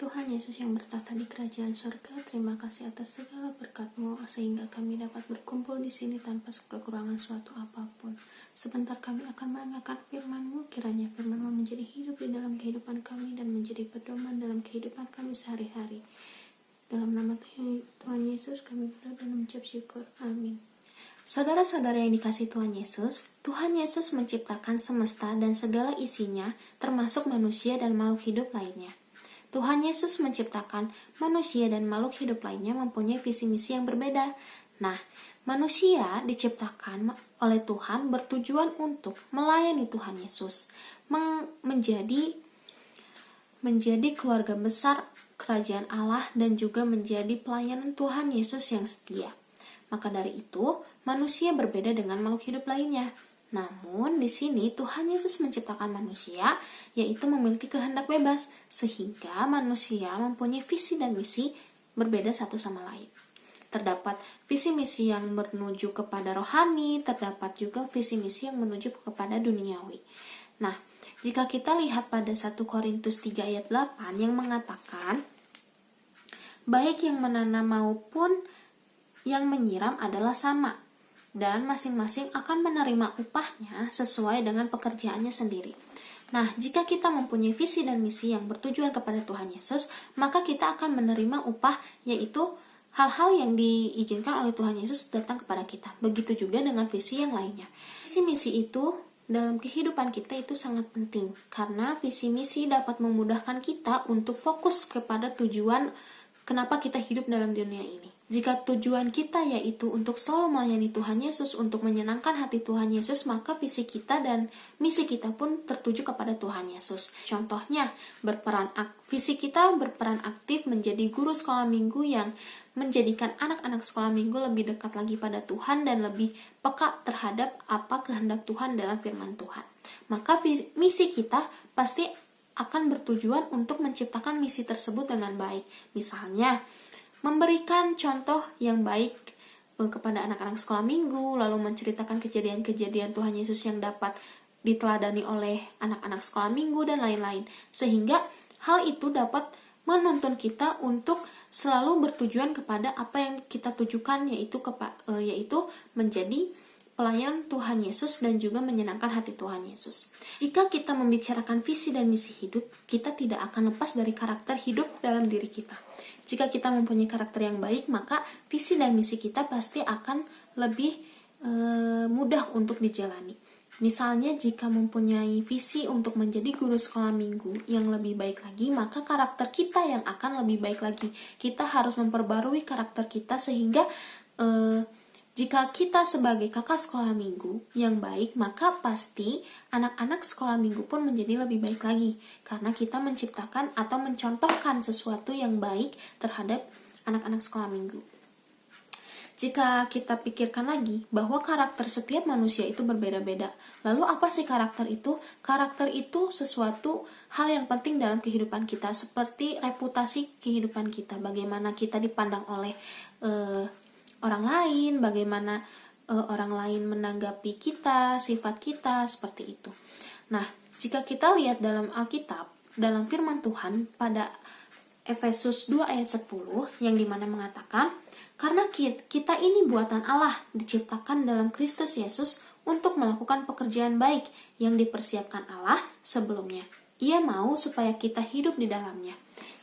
Tuhan Yesus yang bertata di kerajaan surga, terima kasih atas segala berkat-Mu sehingga kami dapat berkumpul di sini tanpa kekurangan suatu apapun. Sebentar kami akan mendengarkan firman-Mu, kiranya firman-Mu menjadi hidup di dalam kehidupan kami dan menjadi pedoman dalam kehidupan kami sehari-hari. Dalam nama Tuhan Yesus kami berdoa dan mengucap syukur. Amin. Saudara-saudara yang dikasihi Tuhan Yesus menciptakan semesta dan segala isinya, termasuk manusia dan makhluk hidup lainnya. Tuhan Yesus menciptakan manusia dan makhluk hidup lainnya mempunyai visi misi yang berbeda. Nah, manusia diciptakan oleh Tuhan bertujuan untuk melayani Tuhan Yesus, menjadi keluarga besar kerajaan Allah dan juga menjadi pelayanan Tuhan Yesus yang setia. Maka dari itu, manusia berbeda dengan makhluk hidup lainnya. Namun, di sini Tuhan Yesus menciptakan manusia, yaitu memiliki kehendak bebas, sehingga manusia mempunyai visi dan misi berbeda satu sama lain. Terdapat visi misi yang menuju kepada rohani, terdapat juga visi misi yang menuju kepada duniawi. Nah, jika kita lihat pada 1 Korintus 3 ayat 8 yang mengatakan, baik yang menanam maupun yang menyiram adalah sama, dan masing-masing akan menerima upahnya sesuai dengan pekerjaannya sendiri. Nah, jika kita mempunyai visi dan misi yang bertujuan kepada Tuhan Yesus, maka kita akan menerima upah, yaitu hal-hal yang diizinkan oleh Tuhan Yesus datang kepada kita. Begitu juga dengan visi yang lainnya. Visi misi itu dalam kehidupan kita itu sangat penting, karena visi misi dapat memudahkan kita untuk fokus kepada tujuan kenapa kita hidup dalam dunia ini. Jika tujuan kita yaitu untuk selalu melayani Tuhan Yesus, untuk menyenangkan hati Tuhan Yesus, maka visi kita dan misi kita pun tertuju kepada Tuhan Yesus. Contohnya, visi kita berperan aktif menjadi guru sekolah minggu yang menjadikan anak-anak sekolah minggu lebih dekat lagi pada Tuhan dan lebih peka terhadap apa kehendak Tuhan dalam firman Tuhan. Maka misi kita pasti akan bertujuan untuk menciptakan misi tersebut dengan baik. Misalnya, memberikan contoh yang baik kepada anak-anak sekolah minggu, lalu menceritakan kejadian-kejadian Tuhan Yesus yang dapat diteladani oleh anak-anak sekolah minggu dan lain-lain. Sehingga hal itu dapat menuntun kita untuk selalu bertujuan kepada apa yang kita tujukan, yaitu menjadi pelayan Tuhan Yesus dan juga menyenangkan hati Tuhan Yesus. Jika kita membicarakan visi dan misi hidup, kita tidak akan lepas dari karakter hidup dalam diri kita. Jika kita mempunyai karakter yang baik, maka visi dan misi kita pasti akan lebih mudah untuk dijalani. Misalnya, jika mempunyai visi untuk menjadi guru sekolah minggu yang lebih baik lagi, maka karakter kita yang akan lebih baik lagi. Kita harus memperbarui karakter kita sehingga jika kita sebagai kakak sekolah minggu yang baik, maka pasti anak-anak sekolah minggu pun menjadi lebih baik lagi. Karena kita menciptakan atau mencontohkan sesuatu yang baik terhadap anak-anak sekolah minggu. Jika kita pikirkan lagi bahwa karakter setiap manusia itu berbeda-beda. Lalu apa sih karakter itu? Karakter itu sesuatu hal yang penting dalam kehidupan kita. Seperti reputasi kehidupan kita. Bagaimana kita dipandang oleh orang lain, bagaimana orang lain menanggapi kita, sifat kita, seperti itu. Nah, jika kita lihat dalam Alkitab, dalam firman Tuhan pada Efesus 2 ayat 10 yang dimana mengatakan, karena kita ini buatan Allah, diciptakan dalam Kristus Yesus untuk melakukan pekerjaan baik yang dipersiapkan Allah sebelumnya. Ia mau supaya kita hidup di dalamnya.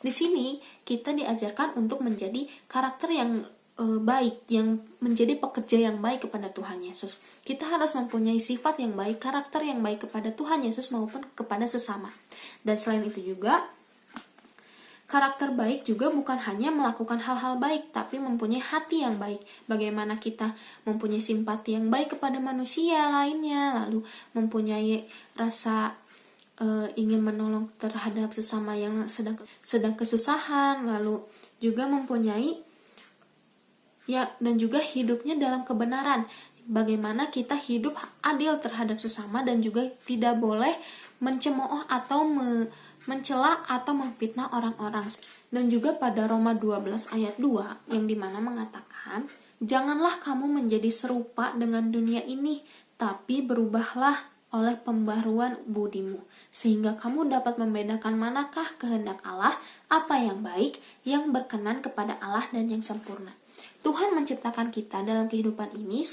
Di sini kita diajarkan untuk menjadi karakter yang baik, yang menjadi pekerja yang baik kepada Tuhan Yesus. Kita harus mempunyai sifat yang baik, karakter yang baik kepada Tuhan Yesus maupun kepada sesama. Dan selain itu juga, karakter baik juga bukan hanya melakukan hal-hal baik, tapi mempunyai hati yang baik. Bagaimana kita mempunyai simpati yang baik kepada manusia lainnya, lalu mempunyai rasa ingin menolong terhadap sesama yang sedang kesusahan, lalu juga mempunyai dan juga hidupnya dalam kebenaran. Bagaimana kita hidup adil terhadap sesama dan juga tidak boleh mencemooh atau mencela atau memfitnah orang-orang. Dan juga pada Roma 12 ayat 2 yang dimana mengatakan, janganlah kamu menjadi serupa dengan dunia ini, tapi berubahlah oleh pembaruan budimu, sehingga kamu dapat membedakan manakah kehendak Allah, apa yang baik, yang berkenan kepada Allah dan yang sempurna. Tuhan menciptakan kita dalam kehidupan ini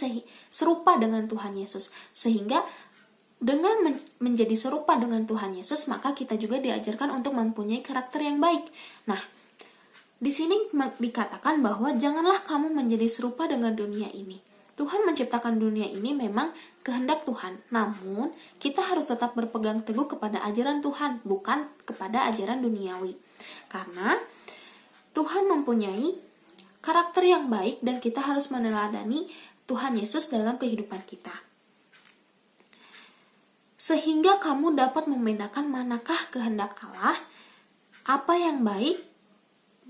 serupa dengan Tuhan Yesus, sehingga dengan menjadi serupa dengan Tuhan Yesus, maka kita juga diajarkan untuk mempunyai karakter yang baik. Nah, di sini dikatakan bahwa janganlah kamu menjadi serupa dengan dunia ini. Tuhan menciptakan dunia ini memang kehendak Tuhan, namun kita harus tetap berpegang teguh kepada ajaran Tuhan, bukan kepada ajaran duniawi. Karena Tuhan mempunyai karakter yang baik dan kita harus meneladani Tuhan Yesus dalam kehidupan kita. Sehingga kamu dapat membedakan manakah kehendak Allah, apa yang baik,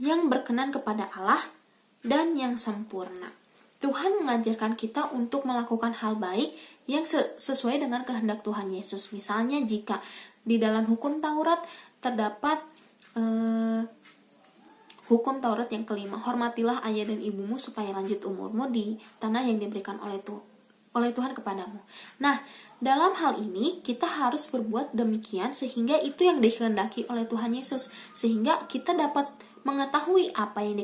yang berkenan kepada Allah, dan yang sempurna. Tuhan mengajarkan kita untuk melakukan hal baik yang sesuai dengan kehendak Tuhan Yesus. Misalnya jika di dalam hukum Taurat terdapat hukum Taurat yang kelima, hormatilah ayah dan ibumu supaya lanjut umurmu di tanah yang diberikan oleh Tuhan kepadamu. Nah, dalam hal ini kita harus berbuat demikian sehingga itu yang dikehendaki oleh Tuhan Yesus, sehingga kita dapat mengetahui apa yang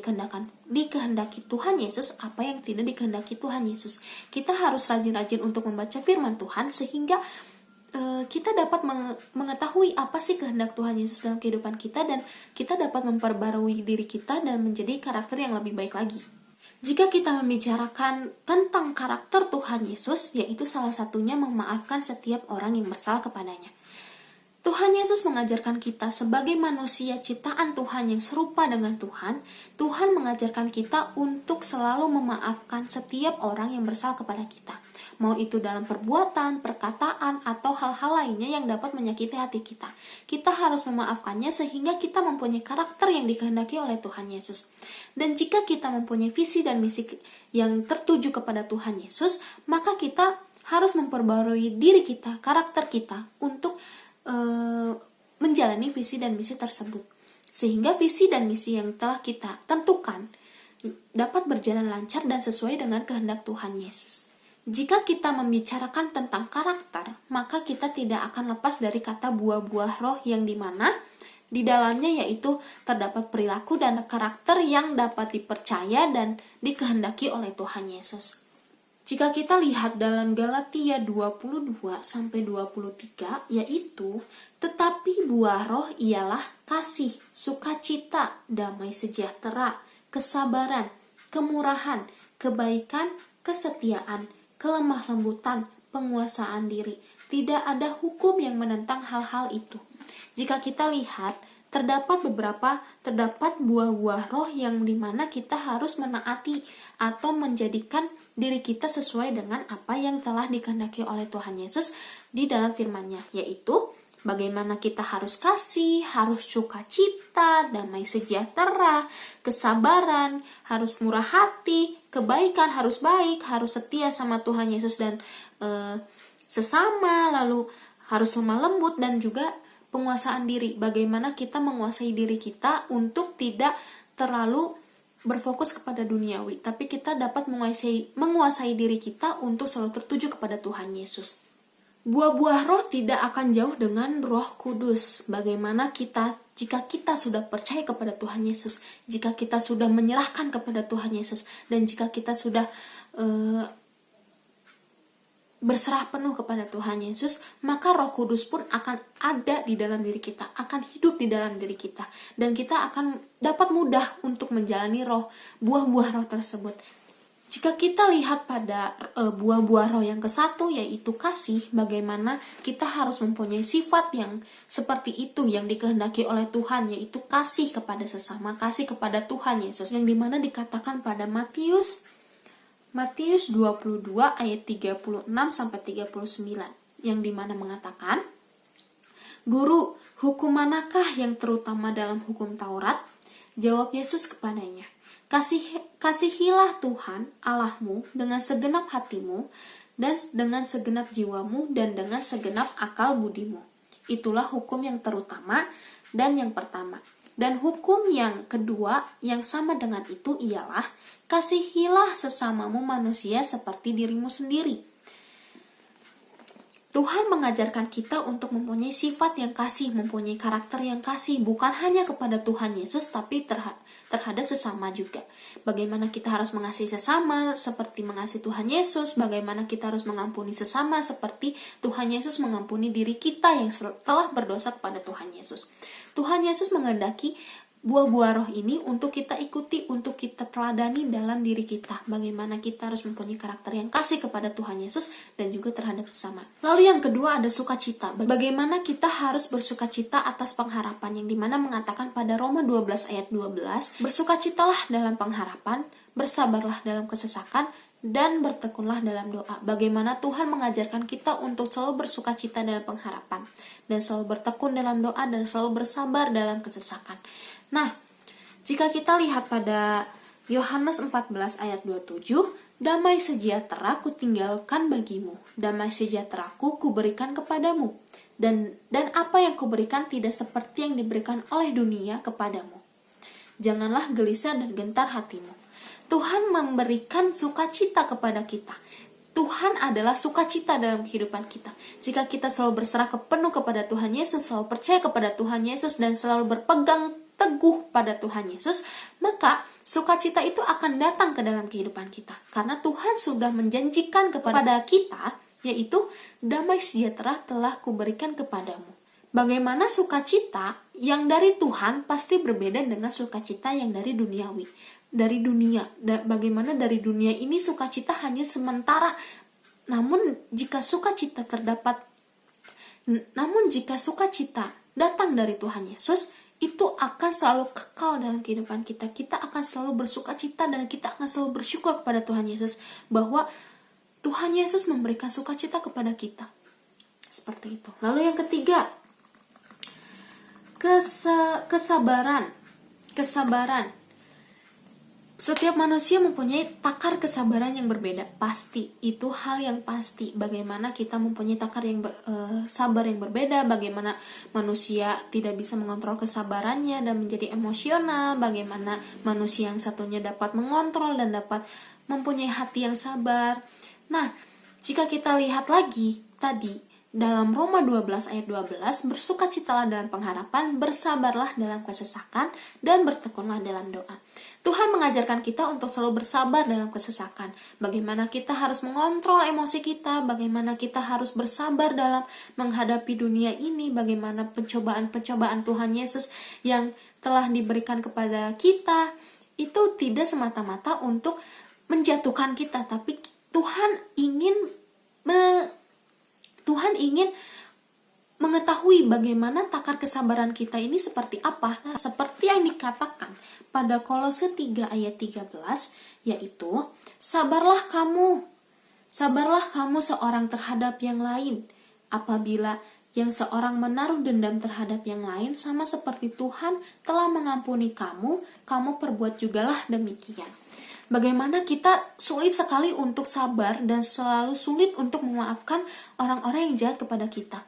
dikehendaki Tuhan Yesus, apa yang tidak dikehendaki Tuhan Yesus. Kita harus rajin-rajin untuk membaca firman Tuhan sehingga kita dapat mengetahui apa sih kehendak Tuhan Yesus dalam kehidupan kita, dan kita dapat memperbarui diri kita dan menjadi karakter yang lebih baik lagi. Jika kita membicarakan tentang karakter Tuhan Yesus, yaitu salah satunya memaafkan setiap orang yang bersalah kepadanya. Tuhan Yesus mengajarkan kita sebagai manusia ciptaan Tuhan yang serupa dengan Tuhan. Tuhan mengajarkan kita untuk selalu memaafkan setiap orang yang bersalah kepada kita. Mau itu dalam perbuatan, perkataan, atau hal-hal lainnya yang dapat menyakiti hati kita. Kita harus memaafkannya sehingga kita mempunyai karakter yang dikehendaki oleh Tuhan Yesus. Dan jika kita mempunyai visi dan misi yang tertuju kepada Tuhan Yesus, maka kita harus memperbarui diri kita, karakter kita, untuk menjalani visi dan misi tersebut. Sehingga visi dan misi yang telah kita tentukan dapat berjalan lancar dan sesuai dengan kehendak Tuhan Yesus. Jika kita membicarakan tentang karakter, maka kita tidak akan lepas dari kata buah-buah roh yang dimana di dalamnya yaitu terdapat perilaku dan karakter yang dapat dipercaya dan dikehendaki oleh Tuhan Yesus. Jika kita lihat dalam Galatia 22-23, yaitu, tetapi buah roh ialah kasih, sukacita, damai sejahtera, kesabaran, kemurahan, kebaikan, kesetiaan, kelemah lembutan, penguasaan diri. Tidak ada hukum yang menentang hal-hal itu. Jika kita lihat, terdapat buah-buah roh yang dimana kita harus menaati atau menjadikan diri kita sesuai dengan apa yang telah dikehendaki oleh Tuhan Yesus di dalam firman-Nya, yaitu bagaimana kita harus kasih, harus sukacita, damai sejahtera, kesabaran, harus murah hati, kebaikan harus baik, harus setia sama Tuhan Yesus dan sesama, lalu harus lemah lembut, dan juga penguasaan diri. Bagaimana kita menguasai diri kita untuk tidak terlalu berfokus kepada duniawi, tapi kita dapat menguasai diri kita untuk selalu tertuju kepada Tuhan Yesus. Buah-buah roh tidak akan jauh dengan Roh Kudus. Bagaimana jika kita sudah percaya kepada Tuhan Yesus, jika kita sudah menyerahkan kepada Tuhan Yesus, dan jika kita sudah berserah penuh kepada Tuhan Yesus, maka Roh Kudus pun akan ada di dalam diri kita, akan hidup di dalam diri kita, dan kita akan dapat mudah untuk menjalani buah-buah roh tersebut. Jika kita lihat pada buah-buah roh yang ke-1, yaitu kasih, bagaimana kita harus mempunyai sifat yang seperti itu yang dikehendaki oleh Tuhan, yaitu kasih kepada sesama, kasih kepada Tuhan Yesus, yang dimana dikatakan pada Matius 22 ayat 36-39, yang dimana mengatakan, Guru, hukum manakah yang terutama dalam hukum Taurat? Jawab Yesus kepadanya, Kasihilah Tuhan Allahmu dengan segenap hatimu, dan dengan segenap jiwamu, dan dengan segenap akal budimu. Itulah hukum yang terutama dan yang pertama. Dan hukum yang kedua yang sama dengan itu ialah, kasihilah sesamamu manusia seperti dirimu sendiri. Tuhan mengajarkan kita untuk mempunyai sifat yang kasih, mempunyai karakter yang kasih, bukan hanya kepada Tuhan Yesus, tapi terhadap sesama juga. Bagaimana kita harus mengasihi sesama seperti mengasihi Tuhan Yesus, bagaimana kita harus mengampuni sesama seperti Tuhan Yesus mengampuni diri kita yang telah berdosa kepada Tuhan Yesus. Tuhan Yesus menghendaki buah-buah roh ini untuk kita ikuti, untuk kita teladani dalam diri kita. Bagaimana kita harus mempunyai karakter yang kasih kepada Tuhan Yesus dan juga terhadap sesama. Lalu yang kedua ada sukacita. Bagaimana kita harus bersukacita atas pengharapan, yang dimana mengatakan pada Roma 12 ayat 12, bersukacitalah dalam pengharapan, bersabarlah dalam kesesakan, dan bertekunlah dalam doa. Bagaimana Tuhan mengajarkan kita untuk selalu bersukacita dalam pengharapan, dan selalu bertekun dalam doa, dan selalu bersabar dalam kesesakan. Nah, jika kita lihat pada Yohanes 14 ayat 27, damai sejahtera kutinggalkan bagimu, damai sejahteraku kuberikan kepadamu, dan apa yang kuberikan tidak seperti yang diberikan oleh dunia kepadamu. Janganlah gelisah dan gentar hatimu. Tuhan memberikan sukacita kepada kita. Tuhan adalah sukacita dalam kehidupan kita. Jika kita selalu berserah penuh kepada Tuhan Yesus, selalu percaya kepada Tuhan Yesus, dan selalu berpegang teguh pada Tuhan Yesus, maka sukacita itu akan datang ke dalam kehidupan kita. Karena Tuhan sudah menjanjikan kepada kita, yaitu damai sejahtera telah kuberikan kepadamu. Bagaimana sukacita yang dari Tuhan pasti berbeda dengan sukacita yang dari duniawi. Dari dunia, bagaimana dari dunia ini sukacita hanya sementara. Namun jika sukacita datang dari Tuhan Yesus, itu akan selalu kekal dalam kehidupan kita. Kita akan selalu bersukacita dan kita akan selalu bersyukur kepada Tuhan Yesus bahwa Tuhan Yesus memberikan sukacita kepada kita. Seperti itu. Lalu yang ketiga, kesabaran. Setiap manusia mempunyai takar kesabaran yang berbeda, pasti. Itu hal yang pasti. Bagaimana kita mempunyai takar yang sabar yang berbeda, bagaimana manusia tidak bisa mengontrol kesabarannya dan menjadi emosional, bagaimana manusia yang satunya dapat mengontrol dan dapat mempunyai hati yang sabar. Nah, jika kita lihat lagi tadi dalam Roma 12 ayat 12, bersukacitalah dalam pengharapan, bersabarlah dalam kesesakan, dan bertekunlah dalam doa. Tuhan mengajarkan kita untuk selalu bersabar dalam kesesakan. Bagaimana kita harus mengontrol emosi kita, bagaimana kita harus bersabar dalam menghadapi dunia ini, bagaimana pencobaan-pencobaan Tuhan Yesus yang telah diberikan kepada kita, itu tidak semata-mata untuk menjatuhkan kita, tapi Tuhan ingin mengetahui bagaimana takar kesabaran kita ini seperti apa. Nah, seperti yang dikatakan pada Kolose 3 ayat 13, yaitu sabarlah kamu seorang terhadap yang lain. Apabila yang seorang menaruh dendam terhadap yang lain, sama seperti Tuhan telah mengampuni kamu perbuat jugalah demikian. Bagaimana kita sulit sekali untuk sabar dan selalu sulit untuk memaafkan orang-orang yang jahat kepada kita.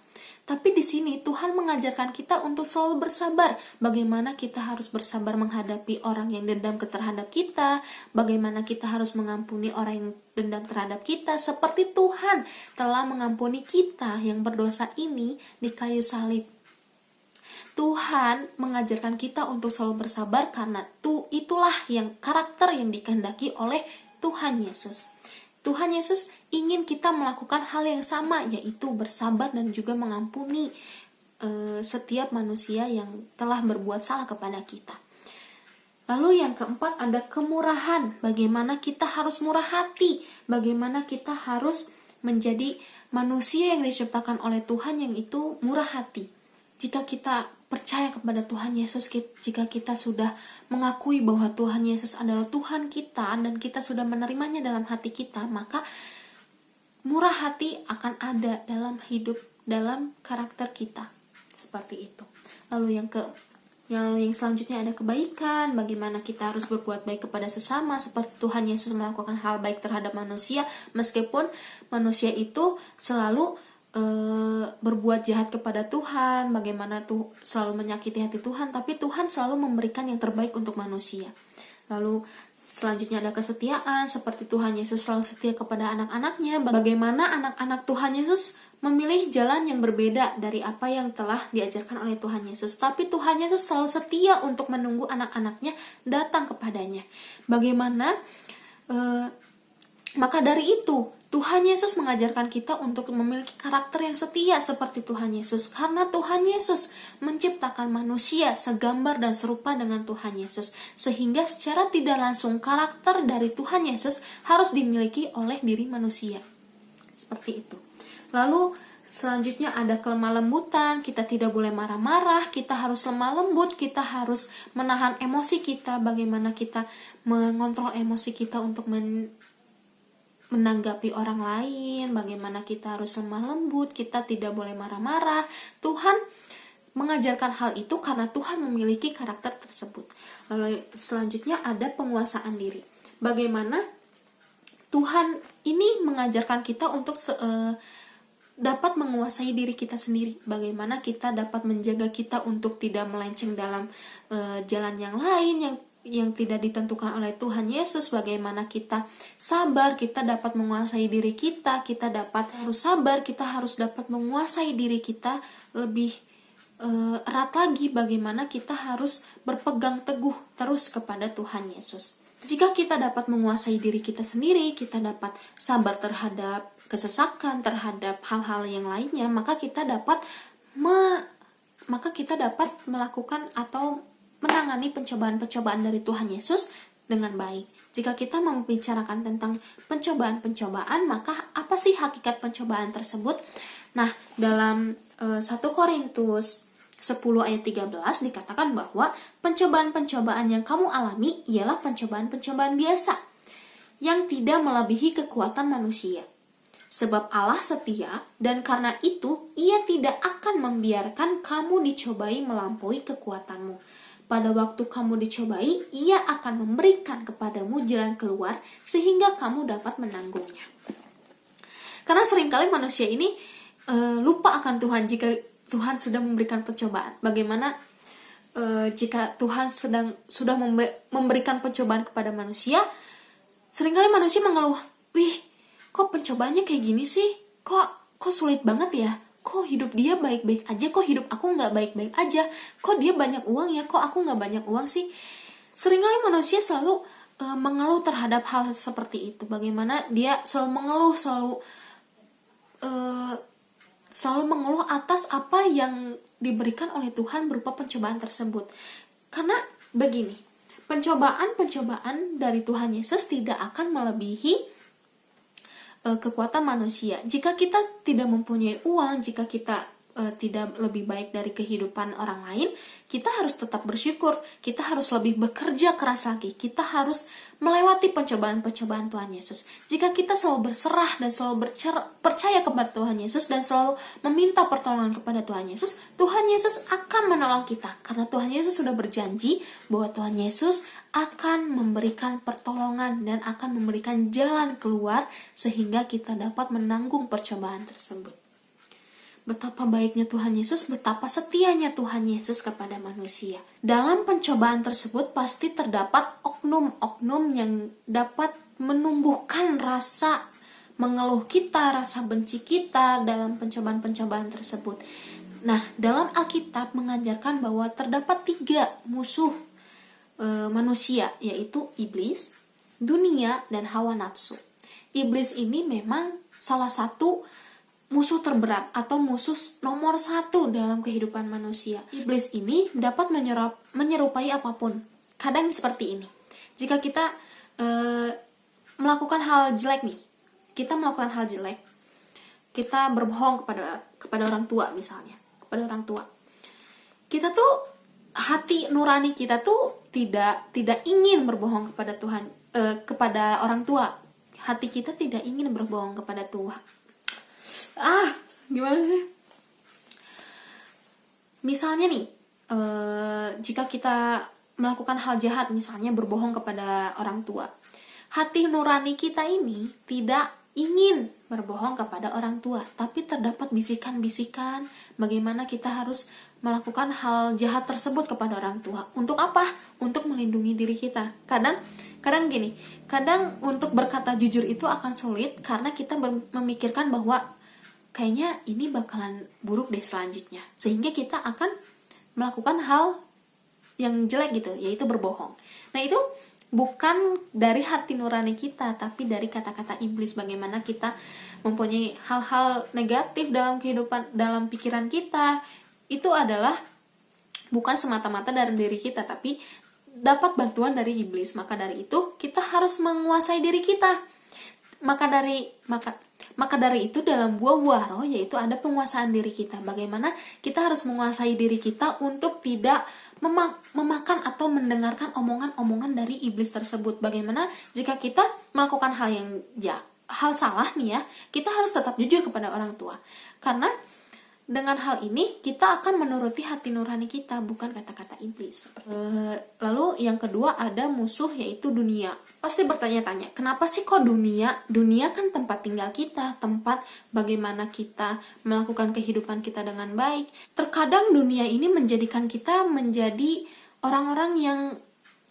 Tapi di sini Tuhan mengajarkan kita untuk selalu bersabar. Bagaimana kita harus bersabar menghadapi orang yang dendam terhadap kita, bagaimana kita harus mengampuni orang yang dendam terhadap kita, seperti Tuhan telah mengampuni kita yang berdosa ini di kayu salib. Tuhan mengajarkan kita untuk selalu bersabar karena itulah yang karakter yang dikehendaki oleh Tuhan Yesus. Tuhan Yesus ingin kita melakukan hal yang sama, yaitu bersabar dan juga mengampuni setiap manusia yang telah berbuat salah kepada kita. Lalu yang keempat ada kemurahan. Bagaimana kita harus murah hati, bagaimana kita harus menjadi manusia yang diciptakan oleh Tuhan yang itu murah hati. Jika kita percaya kepada Tuhan Yesus, jika kita sudah mengakui bahwa Tuhan Yesus adalah Tuhan kita dan kita sudah menerimanya dalam hati kita, maka murah hati akan ada dalam hidup, dalam karakter kita. Seperti itu. Lalu yang selanjutnya ada kebaikan. Bagaimana kita harus berbuat baik kepada sesama, seperti Tuhan Yesus melakukan hal baik terhadap manusia, meskipun manusia itu selalu berbuat jahat kepada Tuhan, bagaimana tuh selalu menyakiti hati Tuhan, tapi Tuhan selalu memberikan yang terbaik untuk manusia. Lalu selanjutnya ada kesetiaan, seperti Tuhan Yesus selalu setia kepada anak-anaknya. Bagaimana anak-anak Tuhan Yesus memilih jalan yang berbeda dari apa yang telah diajarkan oleh Tuhan Yesus. Tapi Tuhan Yesus selalu setia untuk menunggu anak-anaknya datang kepadanya. Bagaimana? Maka dari itu, Tuhan Yesus mengajarkan kita untuk memiliki karakter yang setia seperti Tuhan Yesus. Karena Tuhan Yesus menciptakan manusia segambar dan serupa dengan Tuhan Yesus. Sehingga secara tidak langsung karakter dari Tuhan Yesus harus dimiliki oleh diri manusia. Seperti itu. Lalu selanjutnya ada kelemah lembutan, kita tidak boleh marah-marah, kita harus lemah lembut, kita harus menahan emosi kita, bagaimana kita mengontrol emosi kita untuk menanggapi orang lain, bagaimana kita harus lemah lembut, kita tidak boleh marah-marah. Tuhan mengajarkan hal itu karena Tuhan memiliki karakter tersebut. Lalu selanjutnya ada penguasaan diri. Bagaimana Tuhan ini mengajarkan kita untuk dapat menguasai diri kita sendiri. Bagaimana kita dapat menjaga kita untuk tidak melenceng dalam jalan yang lain yang tidak ditentukan oleh Tuhan Yesus. Bagaimana kita sabar, kita dapat menguasai diri kita, kita dapat harus sabar, kita harus dapat menguasai diri kita lebih erat lagi. Bagaimana kita harus berpegang teguh terus kepada Tuhan Yesus. Jika kita dapat menguasai diri kita sendiri, kita dapat sabar terhadap kesesakan, terhadap hal-hal yang lainnya, maka kita dapat melakukan atau menangani pencobaan-pencobaan dari Tuhan Yesus dengan baik. Jika kita membicarakan tentang pencobaan-pencobaan, maka apa sih hakikat pencobaan tersebut? Nah, dalam 1 Korintus 10 ayat 13 dikatakan bahwa pencobaan-pencobaan yang kamu alami ialah pencobaan-pencobaan biasa yang tidak melebihi kekuatan manusia. Sebab Allah setia, dan karena itu Ia tidak akan membiarkan kamu dicobai melampaui kekuatanmu. Pada waktu kamu dicobai, Ia akan memberikan kepadamu jalan keluar sehingga kamu dapat menanggungnya. Karena seringkali manusia ini lupa akan Tuhan jika Tuhan sudah memberikan pencobaan. Bagaimana jika Tuhan sudah memberikan pencobaan kepada manusia, seringkali manusia mengeluh, "Wih, kok pencobaannya kayak gini sih? Kok sulit banget ya? Kok hidup dia baik-baik aja? Kok hidup aku nggak baik-baik aja? Kok dia banyak uang ya? Kok aku nggak banyak uang sih?" Seringkali manusia selalu mengeluh terhadap hal seperti itu. Bagaimana dia selalu mengeluh, selalu mengeluh atas apa yang diberikan oleh Tuhan berupa pencobaan tersebut. Karena begini, pencobaan-pencobaan dari Tuhan Yesus tidak akan melebihi kekuatan manusia. Jika kita tidak mempunyai uang, jika kita tidak lebih baik dari kehidupan orang lain, kita harus tetap bersyukur. Kita harus lebih bekerja keras lagi. Kita harus melewati pencobaan-pencobaan Tuhan Yesus. Jika kita selalu berserah dan selalu percaya kepada Tuhan Yesus dan selalu meminta pertolongan kepada Tuhan Yesus akan menolong kita. Karena Tuhan Yesus sudah berjanji bahwa Tuhan Yesus akan memberikan pertolongan dan akan memberikan jalan keluar sehingga kita dapat menanggung percobaan tersebut. Betapa baiknya Tuhan Yesus, betapa setianya Tuhan Yesus kepada manusia. Dalam pencobaan tersebut pasti terdapat oknum-oknum yang dapat menumbuhkan rasa mengeluh kita, rasa benci kita dalam pencobaan-pencobaan tersebut. Nah, dalam Alkitab mengajarkan bahwa terdapat 3 musuh manusia, yaitu iblis, dunia, dan hawa nafsu. Iblis ini memang salah satu musuh terberat atau musuh nomor 1 dalam kehidupan manusia. Iblis ini dapat menyerupai apapun. Kadang seperti ini. Jika kita melakukan hal jelek nih, kita berbohong kepada orang tua misalnya, kepada orang tua. Kita tuh hati nurani kita tuh tidak ingin berbohong kepada Tuhan, kepada orang tua. Hati kita tidak ingin berbohong kepada Tuhan. Gimana sih? Misalnya nih, jika kita melakukan hal jahat, misalnya berbohong kepada orang tua, hati nurani kita ini tidak ingin berbohong kepada orang tua, tapi terdapat bisikan-bisikan bagaimana kita harus melakukan hal jahat tersebut kepada orang tua. Untuk apa? Untuk melindungi diri kita. Kadang untuk berkata jujur itu akan sulit karena kita memikirkan bahwa kayaknya ini bakalan buruk deh selanjutnya, sehingga kita akan melakukan hal yang jelek gitu, yaitu berbohong. Nah, itu bukan dari hati nurani kita, tapi dari kata-kata iblis. Bagaimana kita mempunyai hal-hal negatif dalam kehidupan, dalam pikiran kita, itu adalah bukan semata-mata dari diri kita, tapi dapat bantuan dari iblis. Maka dari itu kita harus menguasai diri kita. Maka dari itu dalam buah-buah roh, yaitu ada penguasaan diri kita. Bagaimana kita harus menguasai diri kita untuk tidak memakan atau mendengarkan omongan-omongan dari iblis tersebut. Bagaimana jika kita melakukan hal salah nih ya, kita harus tetap jujur kepada orang tua. Karena dengan hal ini kita akan menuruti hati nurani kita, bukan kata-kata iblis. Lalu yang kedua ada musuh, yaitu dunia. Pasti bertanya-tanya, kenapa sih kok dunia? Dunia kan tempat tinggal kita, tempat bagaimana kita melakukan kehidupan kita dengan baik. Terkadang dunia ini menjadikan kita menjadi orang-orang yang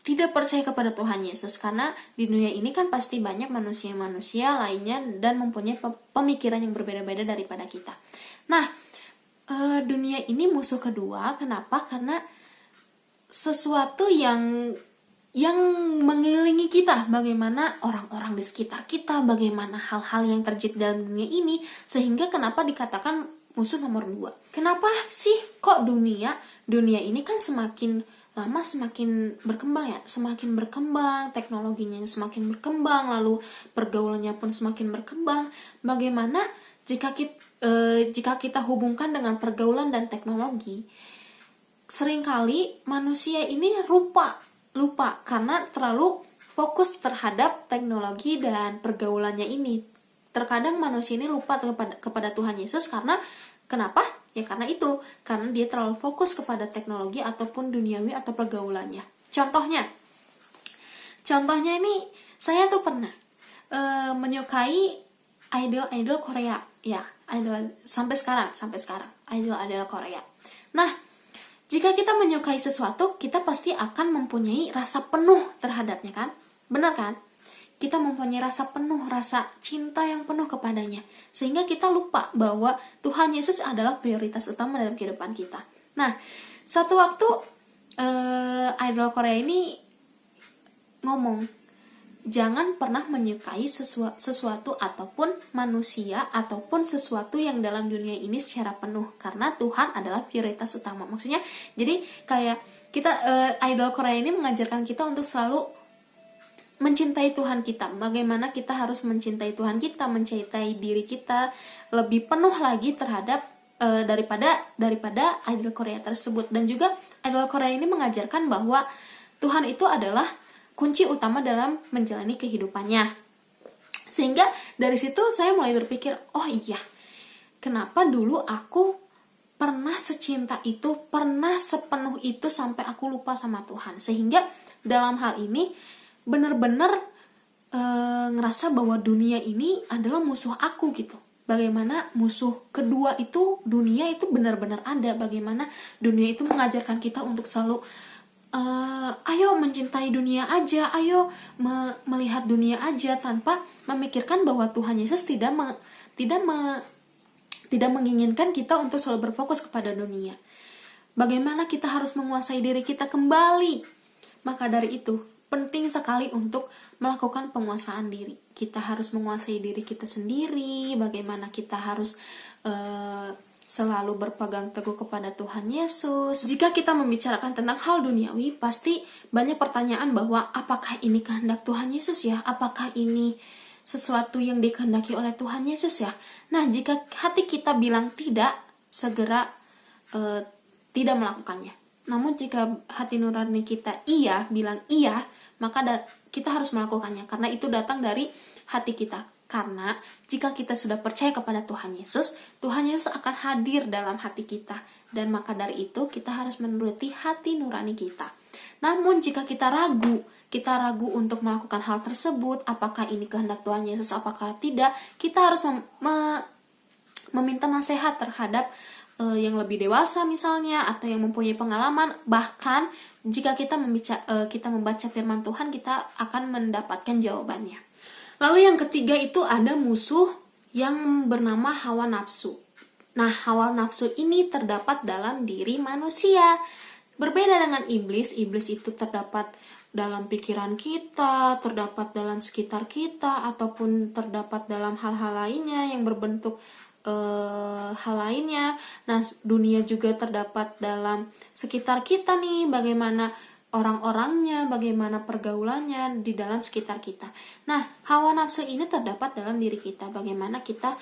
tidak percaya kepada Tuhan Yesus, karena di dunia ini kan pasti banyak manusia-manusia lainnya dan mempunyai pemikiran yang berbeda-beda daripada kita. Nah, dunia ini musuh kedua. Kenapa? Karena sesuatu yang mengelilingi kita, bagaimana orang-orang di sekitar kita, bagaimana hal-hal yang terjadi dalam dunia ini, sehingga kenapa dikatakan musuh nomor 2. Kenapa sih kok dunia ini kan semakin lama semakin berkembang ya, semakin berkembang, teknologinya semakin berkembang, lalu pergaulannya pun semakin berkembang. Bagaimana jika kita hubungkan dengan pergaulan dan teknologi, seringkali manusia ini lupa karena terlalu fokus terhadap teknologi dan pergaulannya ini. Terkadang manusia ini lupa kepada Tuhan Yesus. Karena kenapa? Ya karena dia terlalu fokus kepada teknologi ataupun duniawi atau pergaulannya. Contohnya ini saya tuh pernah menyukai idol Korea ya, idol sampai sekarang idol Korea. Nah, jika kita menyukai sesuatu, kita pasti akan mempunyai rasa penuh terhadapnya kan? Benar kan? Kita mempunyai rasa penuh, rasa cinta yang penuh kepadanya. Sehingga kita lupa bahwa Tuhan Yesus adalah prioritas utama dalam kehidupan kita. Nah, satu waktu idol Korea ini ngomong, jangan pernah menyukai sesuatu ataupun manusia ataupun sesuatu yang dalam dunia ini secara penuh, karena Tuhan adalah prioritas utama. Maksudnya, jadi kayak kita idol Korea ini mengajarkan kita untuk selalu mencintai Tuhan kita. Bagaimana kita harus mencintai Tuhan kita, mencintai diri kita lebih penuh lagi terhadap daripada idol Korea tersebut. Dan juga idol Korea ini mengajarkan bahwa Tuhan itu adalah kunci utama dalam menjalani kehidupannya. Sehingga dari situ saya mulai berpikir, oh iya, kenapa dulu aku pernah secinta itu, pernah sepenuh itu sampai aku lupa sama Tuhan. Sehingga dalam hal ini benar-benar ngerasa bahwa dunia ini adalah musuh aku gitu. Bagaimana musuh kedua itu, dunia itu benar-benar ada. Bagaimana dunia itu mengajarkan kita untuk selalu ayo mencintai dunia aja, ayo melihat dunia aja, tanpa memikirkan bahwa Tuhan Yesus tidak menginginkan kita untuk selalu berfokus kepada dunia. Bagaimana kita harus menguasai diri kita kembali. Maka dari itu penting sekali untuk melakukan penguasaan diri. Kita harus menguasai diri kita sendiri. Bagaimana kita harus selalu berpegang teguh kepada Tuhan Yesus. Jika kita membicarakan tentang hal duniawi, pasti banyak pertanyaan bahwa apakah ini kehendak Tuhan Yesus ya? Apakah ini sesuatu yang dikehendaki oleh Tuhan Yesus ya? Nah, jika hati kita bilang tidak, segera tidak melakukannya. Namun jika hati nurani kita bilang iya, maka kita harus melakukannya, karena itu datang dari hati kita. Karena jika kita sudah percaya kepada Tuhan Yesus akan hadir dalam hati kita. Dan maka dari itu kita harus menuruti hati nurani kita. Namun jika kita ragu untuk melakukan hal tersebut, apakah ini kehendak Tuhan Yesus, apakah tidak, kita harus meminta nasihat terhadap yang lebih dewasa misalnya, atau yang mempunyai pengalaman. Bahkan jika kita membaca firman Tuhan, kita akan mendapatkan jawabannya. Lalu yang ketiga itu ada musuh, yang bernama hawa nafsu. Nah, hawa nafsu ini terdapat dalam diri manusia. Berbeda dengan iblis, iblis itu terdapat dalam pikiran kita, terdapat dalam sekitar kita, ataupun terdapat dalam hal-hal lainnya yang berbentuk hal lainnya. Nah, dunia juga terdapat dalam sekitar kita nih, bagaimana orang-orangnya, bagaimana pergaulannya di dalam sekitar kita. Nah, hawa nafsu ini terdapat dalam diri kita, bagaimana kita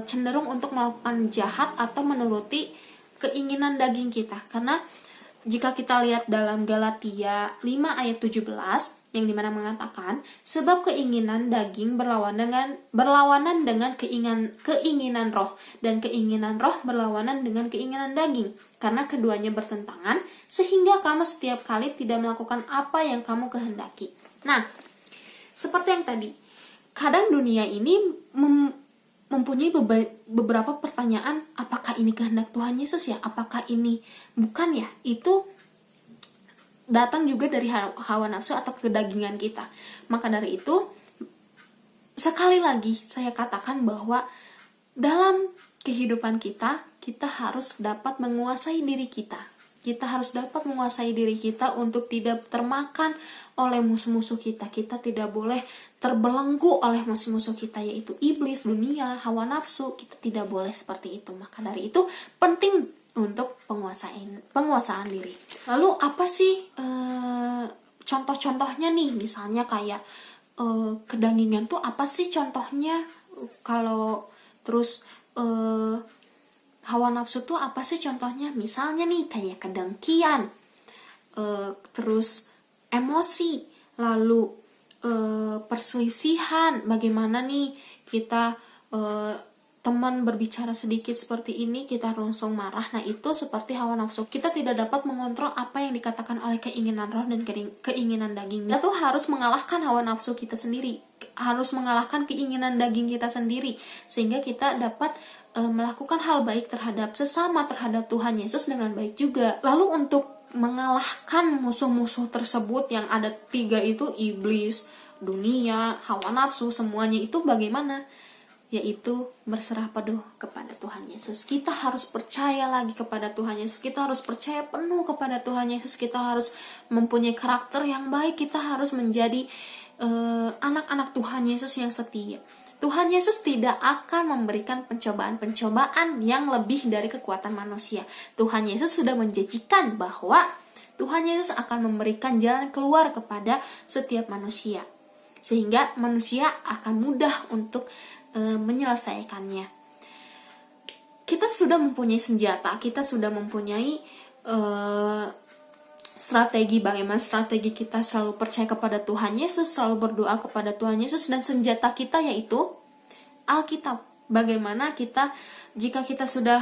cenderung untuk melakukan jahat atau menuruti keinginan daging kita. Karena jika kita lihat dalam Galatia 5 ayat 17 yang dimana mengatakan, sebab keinginan daging berlawanan dengan keinginan roh, dan keinginan roh berlawanan dengan keinginan daging, karena keduanya bertentangan, sehingga kamu setiap kali tidak melakukan apa yang kamu kehendaki. Nah, seperti yang tadi, kadang dunia ini mempunyai beberapa pertanyaan, apakah ini kehendak Tuhan Yesus ya? Apakah ini bukan ya? Itu datang juga dari hawa nafsu atau kedagingan kita. Maka dari itu, sekali lagi saya katakan bahwa dalam kehidupan kita harus dapat menguasai diri kita. Kita harus dapat menguasai diri kita untuk tidak termakan oleh musuh-musuh kita. Kita tidak boleh terbelenggu oleh musuh-musuh kita, yaitu iblis, dunia, hawa nafsu. Kita tidak boleh seperti itu. Maka dari itu penting untuk penguasaan diri. Lalu apa sih contoh-contohnya nih? Misalnya kayak kedagingan tuh apa sih contohnya? Kalau terus hawa nafsu tuh apa sih contohnya? Misalnya nih kayak kedengkian, terus emosi, lalu perselisihan. Bagaimana nih kita teman berbicara sedikit seperti ini, kita langsung marah. Nah, itu seperti hawa nafsu. Kita tidak dapat mengontrol apa yang dikatakan oleh keinginan roh dan keinginan daging. Kita tuh harus mengalahkan hawa nafsu kita sendiri, harus mengalahkan keinginan daging kita sendiri, sehingga kita dapat melakukan hal baik terhadap sesama, terhadap Tuhan Yesus dengan baik juga. Lalu untuk mengalahkan musuh-musuh tersebut yang ada 3 itu, iblis, dunia, hawa nafsu, semuanya itu bagaimana? Yaitu berserah penuh kepada Tuhan Yesus. Kita harus percaya lagi kepada Tuhan Yesus. Kita harus percaya penuh kepada Tuhan Yesus. Kita harus mempunyai karakter yang baik. Kita harus menjadi anak-anak Tuhan Yesus yang setia. Tuhan Yesus tidak akan memberikan pencobaan-pencobaan yang lebih dari kekuatan manusia. Tuhan Yesus sudah menjanjikan bahwa Tuhan Yesus akan memberikan jalan keluar kepada setiap manusia, sehingga manusia akan mudah untuk menyelesaikannya. Kita sudah mempunyai senjata, kita sudah mempunyai strategi. Bagaimana strategi kita? Selalu percaya kepada Tuhan Yesus, selalu berdoa kepada Tuhan Yesus, dan senjata kita yaitu Alkitab. Bagaimana kita, jika kita sudah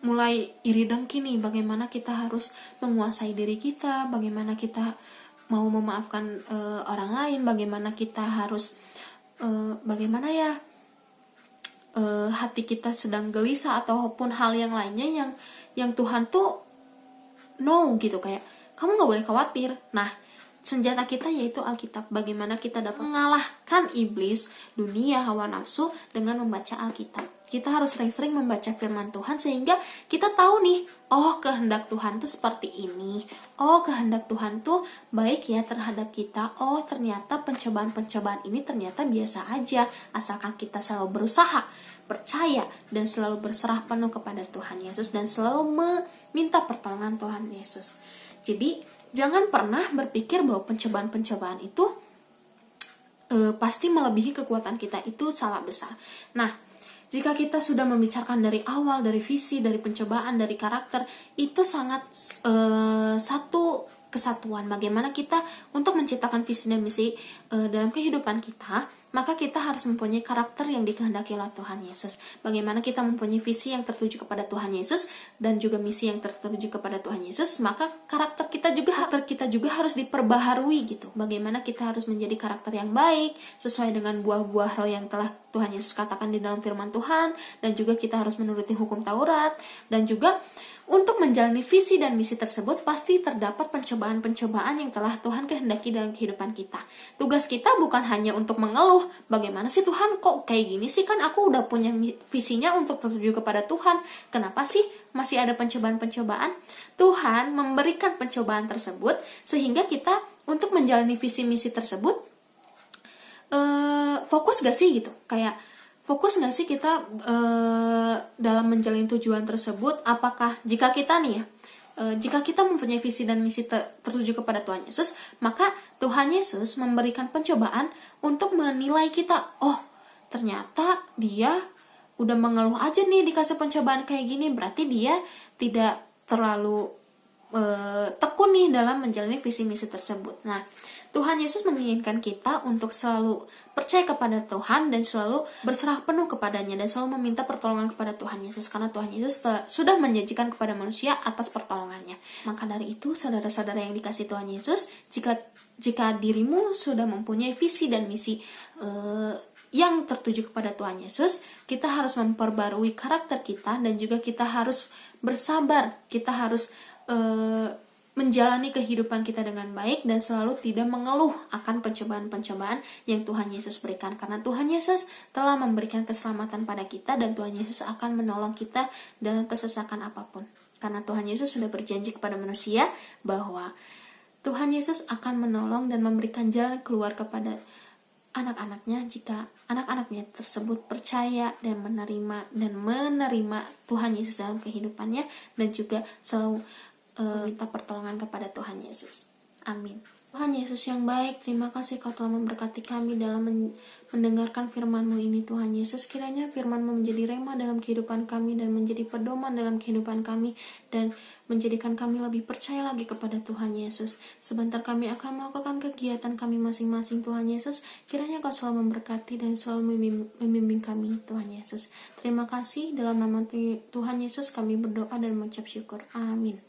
mulai iri dengki nih, bagaimana kita harus menguasai diri kita, bagaimana kita mau memaafkan orang lain, bagaimana kita harus bagaimana ya hati kita sedang gelisah ataupun hal yang lainnya yang Tuhan tuh no gitu, kayak kamu gak boleh khawatir. Nah, senjata kita yaitu Alkitab. Bagaimana kita dapat mengalahkan iblis, dunia, hawa nafsu dengan membaca Alkitab. Kita harus sering-sering membaca firman Tuhan sehingga kita tahu nih, oh kehendak Tuhan tuh seperti ini. Oh kehendak Tuhan tuh baik ya terhadap kita. Oh ternyata pencobaan-pencobaan ini ternyata biasa aja, asalkan kita selalu berusaha, percaya, dan selalu berserah penuh kepada Tuhan Yesus, dan selalu meminta pertolongan Tuhan Yesus. Jadi jangan pernah berpikir bahwa pencobaan-pencobaan itu pasti melebihi kekuatan kita. Itu salah besar. Nah, jika kita sudah membicarakan dari awal, dari visi, dari pencobaan, dari karakter, itu sangat satu kesatuan. Bagaimana kita untuk menciptakan visi dan misi dalam kehidupan kita, maka kita harus mempunyai karakter yang dikehendaki oleh Tuhan Yesus. Bagaimana kita mempunyai visi yang tertuju kepada Tuhan Yesus dan juga misi yang tertuju kepada Tuhan Yesus, maka karakter kita juga harus diperbaharui gitu. Bagaimana kita harus menjadi karakter yang baik sesuai dengan buah-buah roh yang telah Tuhan Yesus katakan di dalam firman Tuhan, dan juga kita harus menuruti hukum Taurat, dan juga untuk menjalani visi dan misi tersebut, pasti terdapat pencobaan-pencobaan yang telah Tuhan kehendaki dalam kehidupan kita. Tugas kita bukan hanya untuk mengeluh, bagaimana sih Tuhan kok kayak gini sih, kan aku udah punya visinya untuk tertuju kepada Tuhan. Kenapa sih masih ada pencobaan-pencobaan? Tuhan memberikan pencobaan tersebut sehingga kita untuk menjalani visi misi tersebut fokus gak sih gitu, kayak fokus gak sih kita dalam menjalani tujuan tersebut. Apakah jika kita nih ya, jika kita mempunyai visi dan misi tertuju kepada Tuhan Yesus, maka Tuhan Yesus memberikan pencobaan untuk menilai kita. Oh, ternyata dia udah mengeluh aja nih dikasih pencobaan kayak gini, berarti dia tidak terlalu tekun nih dalam menjalani visi misi tersebut. Nah, Tuhan Yesus menginginkan kita untuk selalu percaya kepada Tuhan dan selalu berserah penuh kepadanya dan selalu meminta pertolongan kepada Tuhan Yesus, karena Tuhan Yesus sudah menjanjikan kepada manusia atas pertolongannya. Maka dari itu, saudara-saudara yang dikasihi Tuhan Yesus, jika dirimu sudah mempunyai visi dan misi yang tertuju kepada Tuhan Yesus, kita harus memperbarui karakter kita dan juga kita harus bersabar, kita harus menjalani kehidupan kita dengan baik dan selalu tidak mengeluh akan pencobaan-pencobaan yang Tuhan Yesus berikan, karena Tuhan Yesus telah memberikan keselamatan pada kita dan Tuhan Yesus akan menolong kita dalam kesesakan apapun, karena Tuhan Yesus sudah berjanji kepada manusia bahwa Tuhan Yesus akan menolong dan memberikan jalan keluar kepada anak-anaknya jika anak-anaknya tersebut percaya dan menerima Tuhan Yesus dalam kehidupannya dan juga selalu minta pertolongan kepada Tuhan Yesus. Amin. Tuhan Yesus yang baik, terima kasih Kau telah memberkati kami dalam mendengarkan firman-Mu ini. Tuhan Yesus, kiranya firman-Mu menjadi rema dalam kehidupan kami dan menjadi pedoman dalam kehidupan kami dan menjadikan kami lebih percaya lagi kepada Tuhan Yesus. Sebentar kami akan melakukan kegiatan kami masing-masing, Tuhan Yesus. Kiranya Kau selalu memberkati dan selalu membimbing kami, Tuhan Yesus. Terima kasih, dalam nama Tuhan Yesus kami berdoa dan mengucap syukur. Amin.